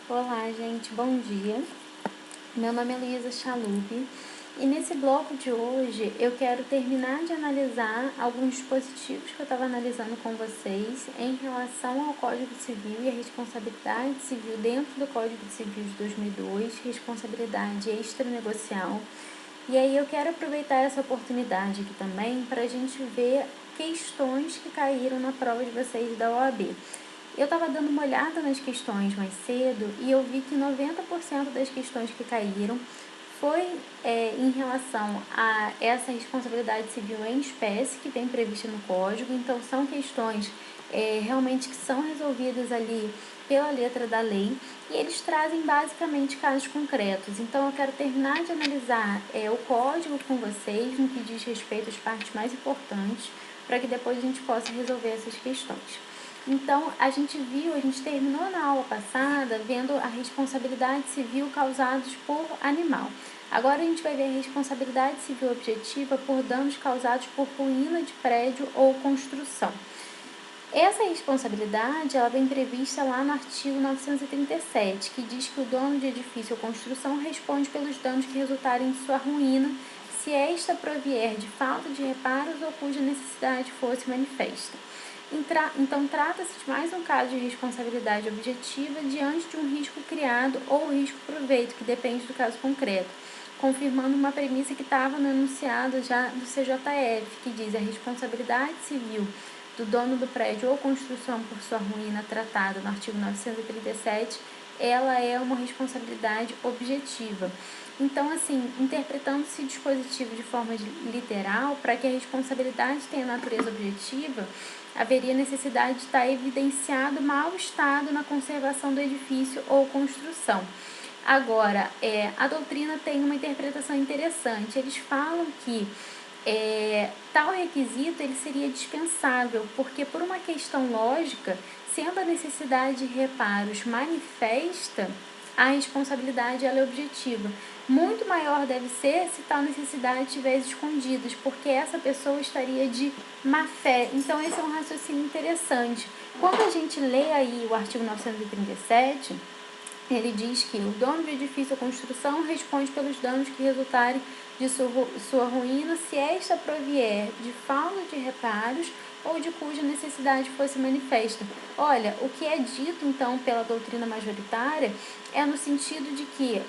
Olá, gente, bom dia. Meu nome é Luísa Chalub e nesse bloco de hoje eu quero terminar de analisar alguns dispositivos que eu estava analisando com vocês em relação ao Código Civil e a responsabilidade civil dentro do Código Civil de 2002, responsabilidade extranegocial. E aí eu quero aproveitar essa oportunidade aqui também para a gente ver questões que caíram na prova de vocês da OAB. Eu estava dando uma olhada nas questões mais cedo e eu vi que 90% das questões que caíram foi em relação a essa responsabilidade civil em espécie que vem prevista no Código. Então, são questões realmente que são resolvidas ali pela letra da lei e eles trazem basicamente casos concretos. Então, eu quero terminar de analisar o Código com vocês no que diz respeito às partes mais importantes para que depois a gente possa resolver essas questões. Então, a gente terminou na aula passada vendo a responsabilidade civil causados por animal. Agora a gente vai ver a responsabilidade civil objetiva por danos causados por ruína de prédio ou construção. Essa responsabilidade ela vem prevista lá no artigo 937, que diz que o dono de edifício ou construção responde pelos danos que resultarem de sua ruína, se esta provier de falta de reparos ou cuja necessidade fosse manifesta. Então, trata-se de mais um caso de responsabilidade objetiva diante de um risco criado ou risco-proveito, que depende do caso concreto, confirmando uma premissa que estava no enunciado já do CJF, que diz a responsabilidade civil do dono do prédio ou construção por sua ruína tratada no artigo 937, ela é uma responsabilidade objetiva. Então, assim, interpretando-se o dispositivo de forma literal, para que a responsabilidade tenha natureza objetiva, haveria necessidade de estar evidenciado mau estado na conservação do edifício ou construção. Agora, a doutrina tem uma interpretação interessante. Eles falam que tal requisito ele seria dispensável, porque por uma questão lógica, sendo a necessidade de reparos manifesta, a responsabilidade ela é objetiva. Muito maior deve ser se tal necessidade estivesse escondida, porque essa pessoa estaria de má fé. Então, esse é um raciocínio interessante. Quando a gente lê aí o artigo 937, ele diz que o dono do edifício ou construção responde pelos danos que resultarem de sua ruína se esta provier de falta de reparos ou de cuja necessidade fosse manifesta. Olha, o que é dito, então, pela doutrina majoritária é no sentido de que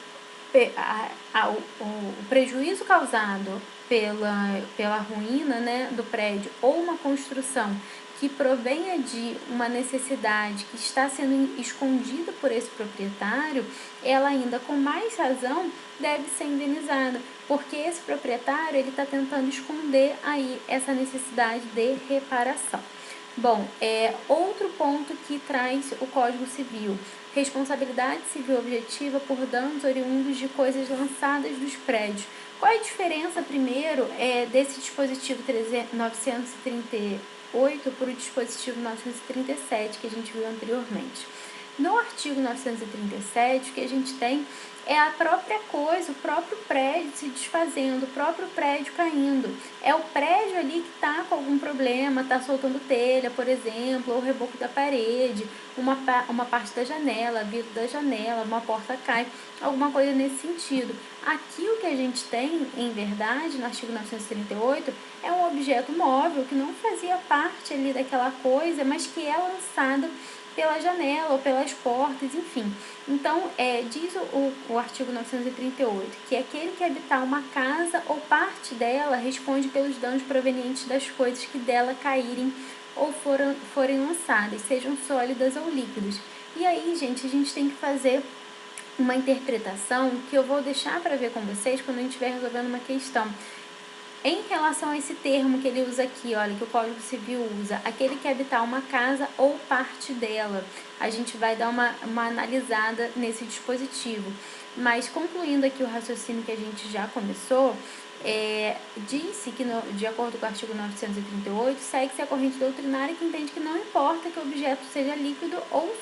o prejuízo causado pela ruína, né, do prédio ou uma construção que provenha de uma necessidade que está sendo escondida por esse proprietário, ela ainda com mais razão deve ser indenizada, porque esse proprietário ele está tentando esconder aí essa necessidade de reparação. Bom, outro ponto que traz o Código Civil, responsabilidade civil objetiva por danos oriundos de coisas lançadas dos prédios. Qual é a diferença, primeiro, desse dispositivo 938 para o dispositivo 937 que a gente viu anteriormente? No artigo 937, o que a gente tem é a própria coisa, o próprio prédio se desfazendo, o próprio prédio caindo. É o prédio ali que está com algum problema, está soltando telha, por exemplo, ou o reboco da parede, uma parte da janela, vidro da janela, uma porta cai, alguma coisa nesse sentido. Aqui o que a gente tem, em verdade, no artigo 938, é um objeto móvel que não fazia parte ali daquela coisa, mas que é lançada pela janela ou pelas portas, enfim. Então, diz o artigo 938 que aquele que habitar uma casa ou parte dela responde pelos danos provenientes das coisas que dela caírem ou forem lançadas, sejam sólidas ou líquidas. E aí, gente, a gente tem que fazer uma interpretação que eu vou deixar para ver com vocês quando a gente estiver resolvendo uma questão. Em relação a esse termo que ele usa aqui, olha, que o Código Civil usa, aquele que habitar uma casa ou parte dela, a gente vai dar uma analisada nesse dispositivo. Mas concluindo aqui o raciocínio que a gente já começou, disse que, de acordo com o artigo 938, segue-se a corrente doutrinária que entende que não importa que o objeto seja líquido ou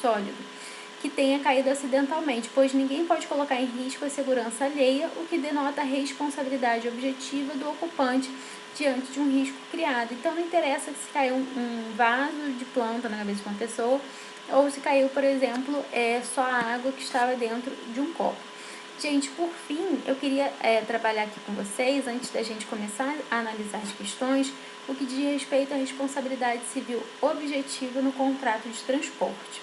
sólido, que tenha caído acidentalmente, pois ninguém pode colocar em risco a segurança alheia, o que denota a responsabilidade objetiva do ocupante diante de um risco criado. Então, não interessa se caiu um vaso de planta na cabeça de uma pessoa ou se caiu, por exemplo, só a água que estava dentro de um copo. Gente, por fim, eu queria trabalhar aqui com vocês, antes da gente começar a analisar as questões, o que diz respeito à responsabilidade civil objetiva no contrato de transporte.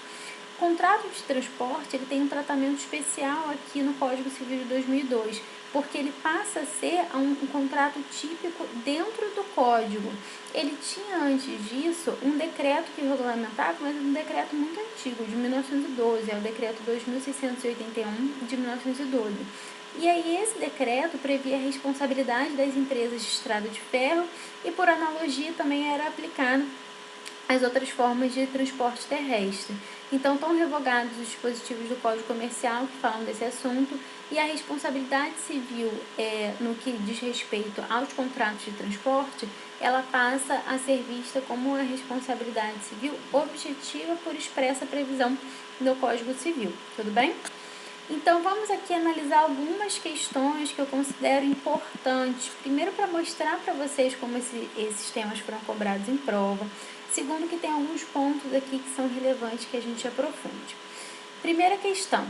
O contrato de transporte ele tem um tratamento especial aqui no Código Civil de 2002, porque ele passa a ser um contrato típico dentro do Código. Ele tinha antes disso um decreto que regulamentava, mas um decreto muito antigo, de 1912, é o decreto 2681 de 1912. E aí esse decreto previa a responsabilidade das empresas de estrada de ferro e por analogia também era aplicado as outras formas de transporte terrestre. Então, estão revogados os dispositivos do Código Comercial que falam desse assunto e a responsabilidade civil, no que diz respeito aos contratos de transporte, ela passa a ser vista como uma responsabilidade civil objetiva por expressa previsão do Código Civil. Tudo bem? Então, vamos aqui analisar algumas questões que eu considero importantes. Primeiro, para mostrar para vocês como esses temas foram cobrados em prova. Segundo, que tem alguns pontos aqui que são relevantes que a gente aprofunde. Primeira questão.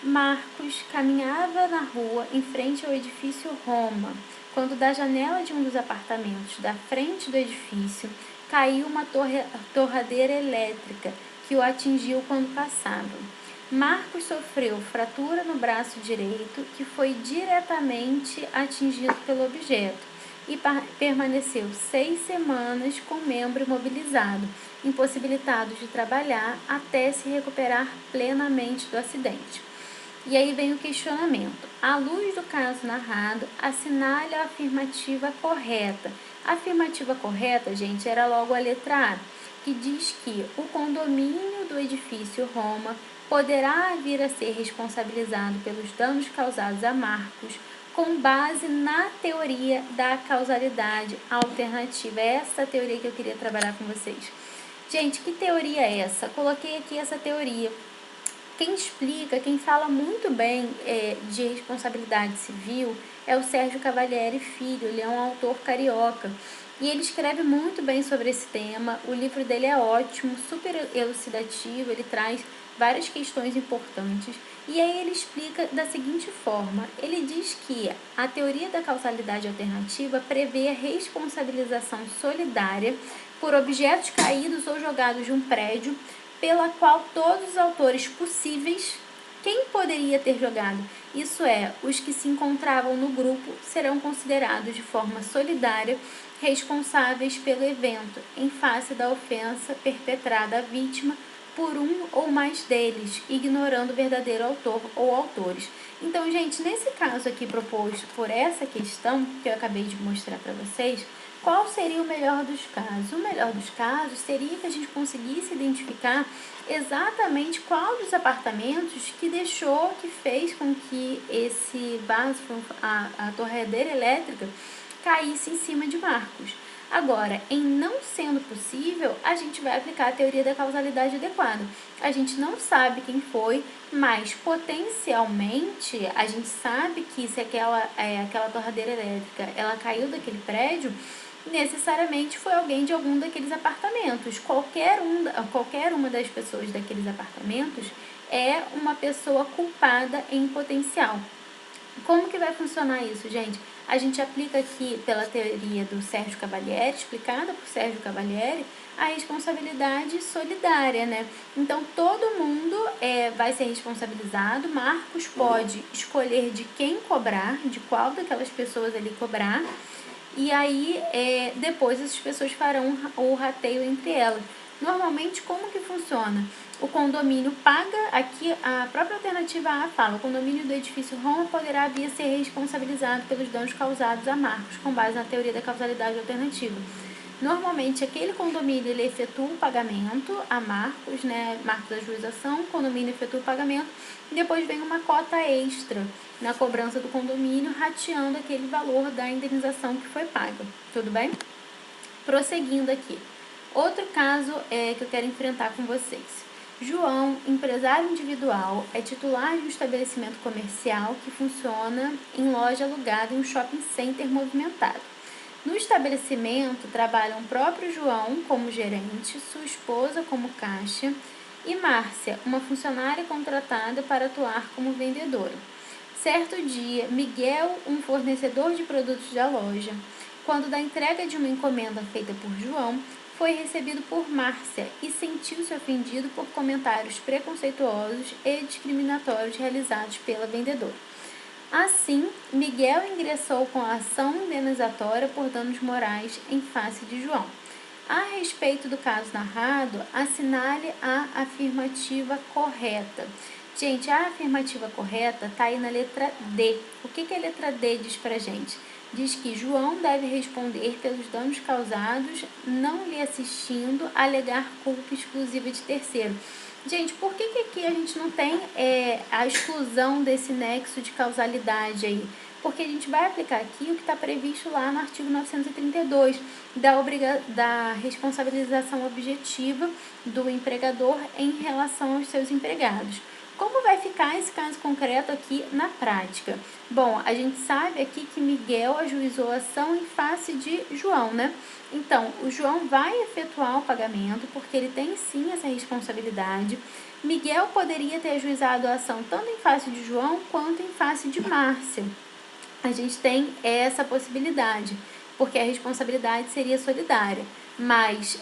Marcos caminhava na rua em frente ao edifício Roma, quando da janela de um dos apartamentos da frente do edifício caiu uma torradeira elétrica que o atingiu quando passava. Marcos sofreu fratura no braço direito, que foi diretamente atingido pelo objeto, e permaneceu 6 semanas com o membro imobilizado, impossibilitado de trabalhar até se recuperar plenamente do acidente. E aí vem o questionamento. À luz do caso narrado, assinale a afirmativa correta. A afirmativa correta, gente, era logo a letra A, que diz que o condomínio do edifício Roma poderá vir a ser responsabilizado pelos danos causados a Marcos com base na teoria da causalidade alternativa. É essa teoria que eu queria trabalhar com vocês. Gente, que teoria é essa? Coloquei aqui essa teoria. Quem explica, quem fala muito bem de responsabilidade civil é o Sérgio Cavalieri Filho. Ele é um autor carioca e ele escreve muito bem sobre esse tema. O livro dele é ótimo, super elucidativo, ele traz várias questões importantes. E aí ele explica da seguinte forma: ele diz que a teoria da causalidade alternativa prevê a responsabilização solidária por objetos caídos ou jogados de um prédio, pela qual todos os autores possíveis, quem poderia ter jogado, isso é, os que se encontravam no grupo, serão considerados de forma solidária responsáveis pelo evento, em face da ofensa perpetrada à vítima por um ou mais deles, ignorando o verdadeiro autor ou autores. Então, gente, nesse caso aqui proposto por essa questão que eu acabei de mostrar para vocês, qual seria o melhor dos casos? O melhor dos casos seria que a gente conseguisse identificar exatamente qual dos apartamentos que fez com que esse vaso, a torradeira elétrica, caísse em cima de Marcos. Agora, em não sendo possível, a gente vai aplicar a teoria da causalidade adequada. A gente não sabe quem foi, mas potencialmente a gente sabe que se aquela torradeira elétrica ela caiu daquele prédio, necessariamente foi alguém de algum daqueles apartamentos. Qualquer uma das pessoas daqueles apartamentos é uma pessoa culpada em potencial. Como que vai funcionar isso, gente? A gente aplica aqui, pela teoria do Sérgio Cavalieri, explicada por Sérgio Cavalieri, a responsabilidade solidária, né? Então, todo mundo vai ser responsabilizado. Marcos pode escolher de quem cobrar, de qual daquelas pessoas ele cobrar, e aí depois essas pessoas farão o rateio entre elas. Normalmente, como que funciona? O condomínio paga, aqui a própria alternativa A fala, o condomínio do edifício Roma poderá vir a ser responsabilizado pelos danos causados a Marcos, com base na teoria da causalidade alternativa. Normalmente, aquele condomínio ele efetua o pagamento a Marcos, né? Marcos da juização, o condomínio efetua o pagamento, e depois vem uma cota extra na cobrança do condomínio, rateando aquele valor da indenização que foi paga. Tudo bem? Prosseguindo aqui. Outro caso que eu quero enfrentar com vocês. João, empresário individual, é titular de um estabelecimento comercial que funciona em loja alugada em um shopping center movimentado. No estabelecimento trabalham o próprio João como gerente, sua esposa como caixa e Márcia, uma funcionária contratada para atuar como vendedora. Certo dia, Miguel, um fornecedor de produtos da loja, quando da entrega de uma encomenda feita por João, foi recebido por Márcia e sentiu-se ofendido por comentários preconceituosos e discriminatórios realizados pela vendedora. Assim, Miguel ingressou com a ação indenizatória por danos morais em face de João. A respeito do caso narrado, assinale a afirmativa correta. Gente, a afirmativa correta está aí na letra D. O que a letra D diz pra gente? Diz que João deve responder pelos danos causados, não lhe assistindo, alegar culpa exclusiva de terceiro. Gente, por que aqui a gente não tem a exclusão desse nexo de causalidade aí? Porque a gente vai aplicar aqui o que está previsto lá no artigo 932, da responsabilização objetiva do empregador em relação aos seus empregados. Como vai ficar esse caso concreto aqui na prática? Bom, a gente sabe aqui que Miguel ajuizou a ação em face de João, né? Então, o João vai efetuar o pagamento, porque ele tem sim essa responsabilidade. Miguel poderia ter ajuizado a ação tanto em face de João quanto em face de Márcia. A gente tem essa possibilidade, porque a responsabilidade seria solidária. Mas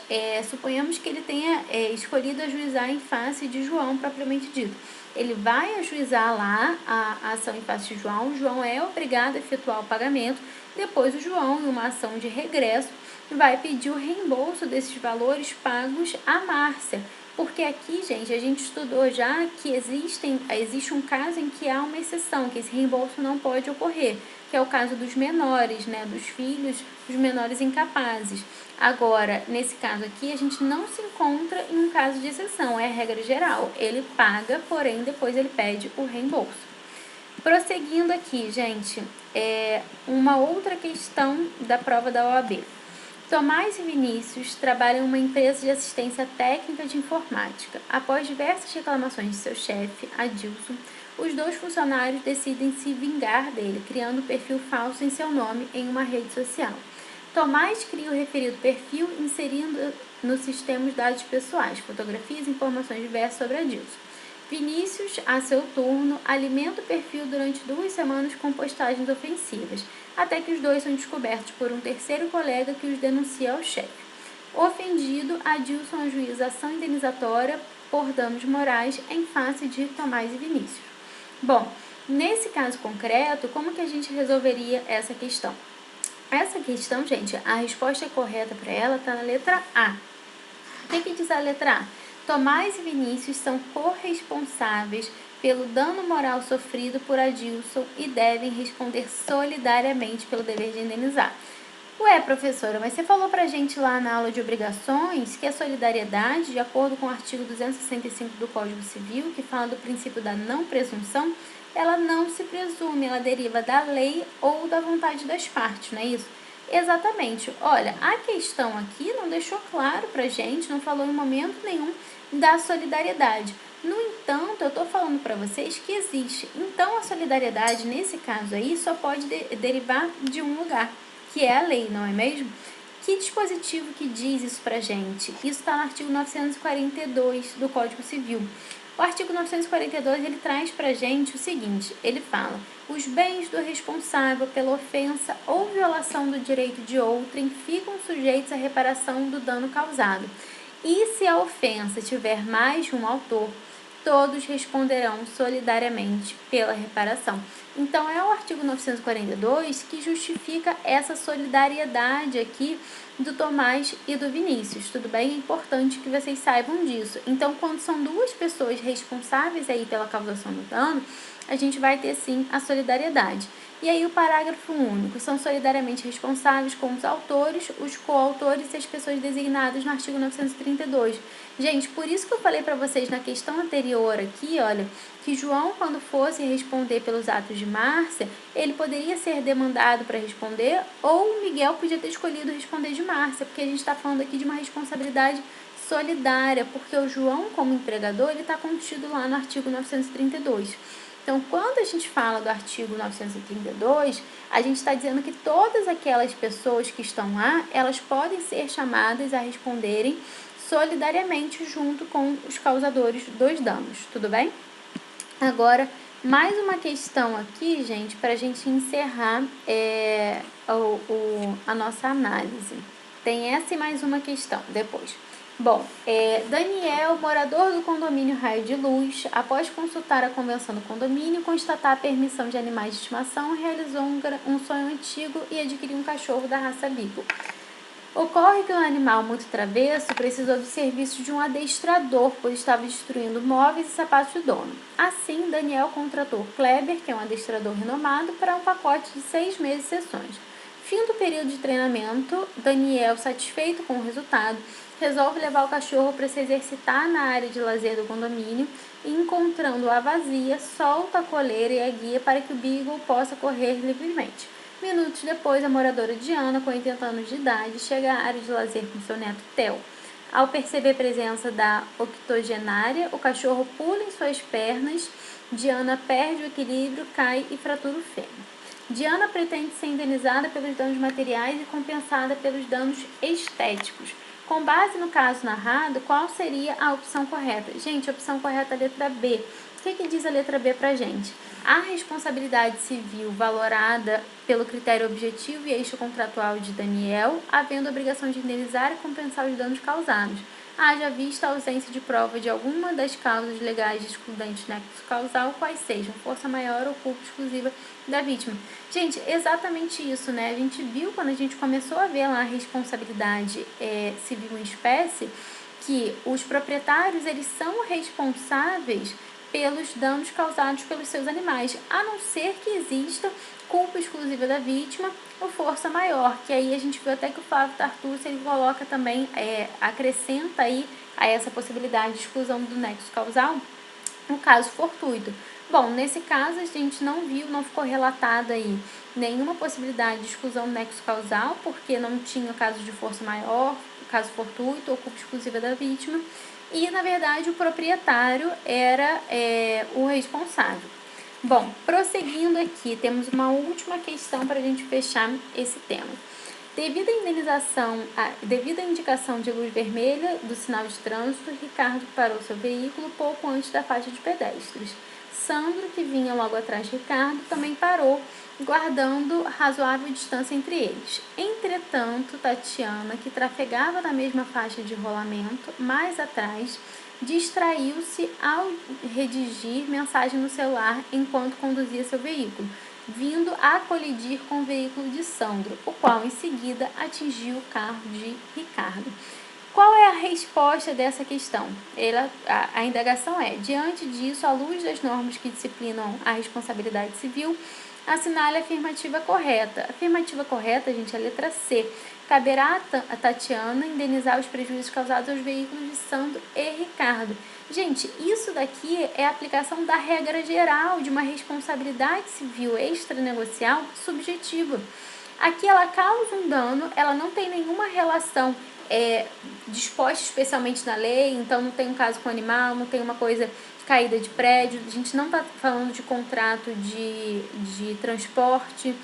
suponhamos que ele tenha escolhido ajuizar em face de João, propriamente dito. Ele vai ajuizar lá a ação em face de João, o João é obrigado a efetuar o pagamento, depois o João, em uma ação de regresso, vai pedir o reembolso desses valores pagos à Márcia. Porque aqui, gente, a gente estudou já que existe um caso em que há uma exceção, que esse reembolso não pode ocorrer, que é o caso dos menores, né, dos filhos dos menores incapazes. Agora, nesse caso aqui, a gente não se encontra em um caso de exceção, é a regra geral. Ele paga, porém, depois ele pede o reembolso. Prosseguindo aqui, gente, uma outra questão da prova da OAB. Tomás e Vinícius trabalham em uma empresa de assistência técnica de informática. Após diversas reclamações de seu chefe, Adilson, os dois funcionários decidem se vingar dele, criando um perfil falso em seu nome em uma rede social. Tomás cria o referido perfil, inserindo no sistema os dados pessoais, fotografias e informações diversas sobre Adilson. Vinícius, a seu turno, alimenta o perfil durante 2 semanas com postagens ofensivas, até que os dois são descobertos por um terceiro colega que os denuncia ao chefe. Ofendido, Adilson ajuiza ação indenizatória por danos morais em face de Tomás e Vinícius. Bom, nesse caso concreto, como que a gente resolveria essa questão? Essa questão, gente, a resposta correta para ela está na letra A. O que diz a letra A? Tomás e Vinícius são corresponsáveis pelo dano moral sofrido por Adilson e devem responder solidariamente pelo dever de indenizar. Ué, professora, mas você falou pra gente lá na aula de obrigações que a solidariedade, de acordo com o artigo 265 do Código Civil, que fala do princípio da não presunção, ela não se presume, ela deriva da lei ou da vontade das partes, não é isso? Exatamente. Olha, a questão aqui não deixou claro pra gente, não falou em momento nenhum da solidariedade. No entanto, eu estou falando para vocês que existe. Então, a solidariedade, nesse caso aí, só pode derivar de um lugar, que é a lei, não é mesmo? Que dispositivo que diz isso pra gente? Isso está no artigo 942 do Código Civil. O artigo 942, ele traz pra gente o seguinte, ele fala: os bens do responsável pela ofensa ou violação do direito de outrem ficam sujeitos à reparação do dano causado. E se a ofensa tiver mais de um autor, todos responderão solidariamente pela reparação. Então, é o artigo 942 que justifica essa solidariedade aqui do Tomás e do Vinícius, tudo bem? É importante que vocês saibam disso. Então, quando são duas pessoas responsáveis aí pela causação do dano, a gente vai ter sim a solidariedade. E aí o parágrafo único, são solidariamente responsáveis com os autores, os coautores e as pessoas designadas no artigo 932. Gente, por isso que eu falei para vocês na questão anterior aqui, olha, que João, quando fosse responder pelos atos de Márcia, ele poderia ser demandado para responder, ou Miguel podia ter escolhido responder de Márcia, porque a gente está falando aqui de uma responsabilidade solidária, porque o João, como empregador, ele está contido lá no artigo 932. Então, quando a gente fala do artigo 932, a gente está dizendo que todas aquelas pessoas que estão lá, elas podem ser chamadas a responderem solidariamente junto com os causadores dos danos, tudo bem? Agora, mais uma questão aqui, gente, para a gente encerrar a nossa análise. Tem essa e mais uma questão depois. Bom, Daniel, morador do condomínio Raio de Luz, após consultar a convenção do condomínio e constatar a permissão de animais de estimação, realizou um sonho antigo e adquiriu um cachorro da raça Beagle. Ocorre que um animal muito travesso precisou do serviço de um adestrador, pois estava destruindo móveis e sapatos do dono. Assim, Daniel contratou Kleber, que é um adestrador renomado, para um pacote de 6 meses de sessões. Fim do período de treinamento, Daniel, satisfeito com o resultado, resolve levar o cachorro para se exercitar na área de lazer do condomínio e, encontrando-a vazia, solta a coleira e a guia para que o Beagle possa correr livremente. Minutos depois, a moradora Diana, com 80 anos de idade, chega à área de lazer com seu neto Theo. Ao perceber a presença da octogenária, o cachorro pula em suas pernas, Diana perde o equilíbrio, cai e fratura o fêmur. Diana pretende ser indenizada pelos danos materiais e compensada pelos danos estéticos. Com base no caso narrado, qual seria a opção correta? Gente, a opção correta é a letra B. O que diz a letra B pra gente? A responsabilidade civil valorada pelo critério objetivo e extracontratual de Daniel, havendo obrigação de indenizar e compensar os danos causados. Haja vista a ausência de prova de alguma das causas legais excludentes nexo causal, quais sejam força maior ou culpa exclusiva da vítima. Gente, exatamente isso, né? A gente viu quando a gente começou a ver lá a responsabilidade civil em espécie, que os proprietários, eles são responsáveis pelos danos causados pelos seus animais, a não ser que exista culpa exclusiva da vítima ou força maior, que aí a gente viu até que o Flávio Tartucci, ele coloca também, acrescenta aí a essa possibilidade de exclusão do nexo causal, no caso fortuito. Bom, nesse caso a gente não ficou relatado aí nenhuma possibilidade de exclusão do nexo causal, porque não tinha caso de força maior, caso fortuito ou culpa exclusiva da vítima, e na verdade o proprietário era o responsável. Bom, prosseguindo aqui, temos uma última questão para a gente fechar esse tema. Devido à indicação de luz vermelha do sinal de trânsito, Ricardo parou seu veículo pouco antes da faixa de pedestres. Sandro, que vinha logo atrás de Ricardo, também parou, guardando razoável distância entre eles. Entretanto, Tatiana, que trafegava na mesma faixa de rolamento, mais atrás, distraiu-se ao redigir mensagem no celular enquanto conduzia seu veículo, vindo a colidir com o veículo de Sandro, o qual em seguida atingiu o carro de Ricardo. Qual é a resposta dessa questão? A indagação é: diante disso, à luz das normas que disciplinam a responsabilidade civil, assinale a afirmativa correta. A afirmativa correta, gente, é a letra C. Caberá a Tatiana indenizar os prejuízos causados aos veículos de Sandro e Ricardo. Gente, isso daqui é a aplicação da regra geral de uma responsabilidade civil extranegocial subjetiva. Aqui ela causa um dano, ela não tem nenhuma relação disposta especialmente na lei, então não tem um caso com animal, não tem uma coisa caída de prédio, a gente não está falando de contrato de transporte,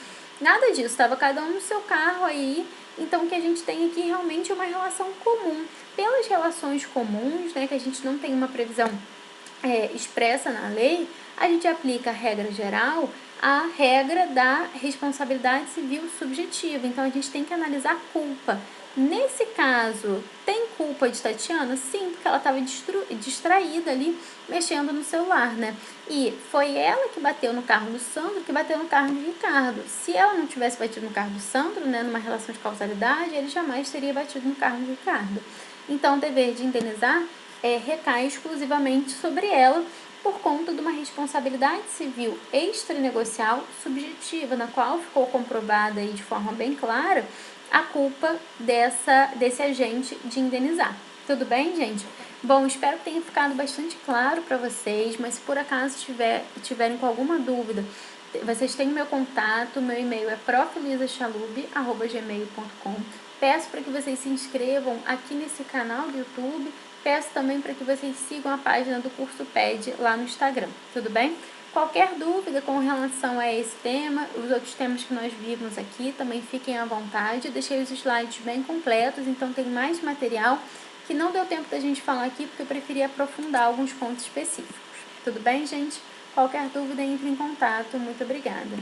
nada disso, estava cada um no seu carro aí, então o que a gente tem aqui realmente é uma relação comum. Pelas relações comuns, né, que a gente não tem uma previsão expressa na lei, a gente aplica a regra geral à regra da responsabilidade civil subjetiva, então a gente tem que analisar a culpa. Nesse caso, tem culpa de Tatiana? Sim, porque ela estava distraída ali, mexendo no celular, né? E foi ela que bateu no carro do Sandro, que bateu no carro de Ricardo. Se ela não tivesse batido no carro do Sandro, né, numa relação de causalidade, ele jamais teria batido no carro de Ricardo. Então, o dever de indenizar recai exclusivamente sobre ela, por conta de uma responsabilidade civil extranegocial subjetiva, na qual ficou comprovada aí de forma bem clara a culpa desse agente de indenizar. Tudo bem, gente? Bom, espero que tenha ficado bastante claro para vocês, mas se por acaso tiverem com alguma dúvida, vocês têm meu contato, meu e-mail é profluisachalub@gmail.com. Peço para que vocês se inscrevam aqui nesse canal do YouTube, peço também para que vocês sigam a página do Curso PED lá no Instagram, tudo bem? Qualquer dúvida com relação a esse tema, os outros temas que nós vimos aqui, também fiquem à vontade. Eu deixei os slides bem completos, então tem mais material que não deu tempo da gente falar aqui porque eu preferi aprofundar alguns pontos específicos. Tudo bem, gente? Qualquer dúvida, entre em contato. Muito obrigada.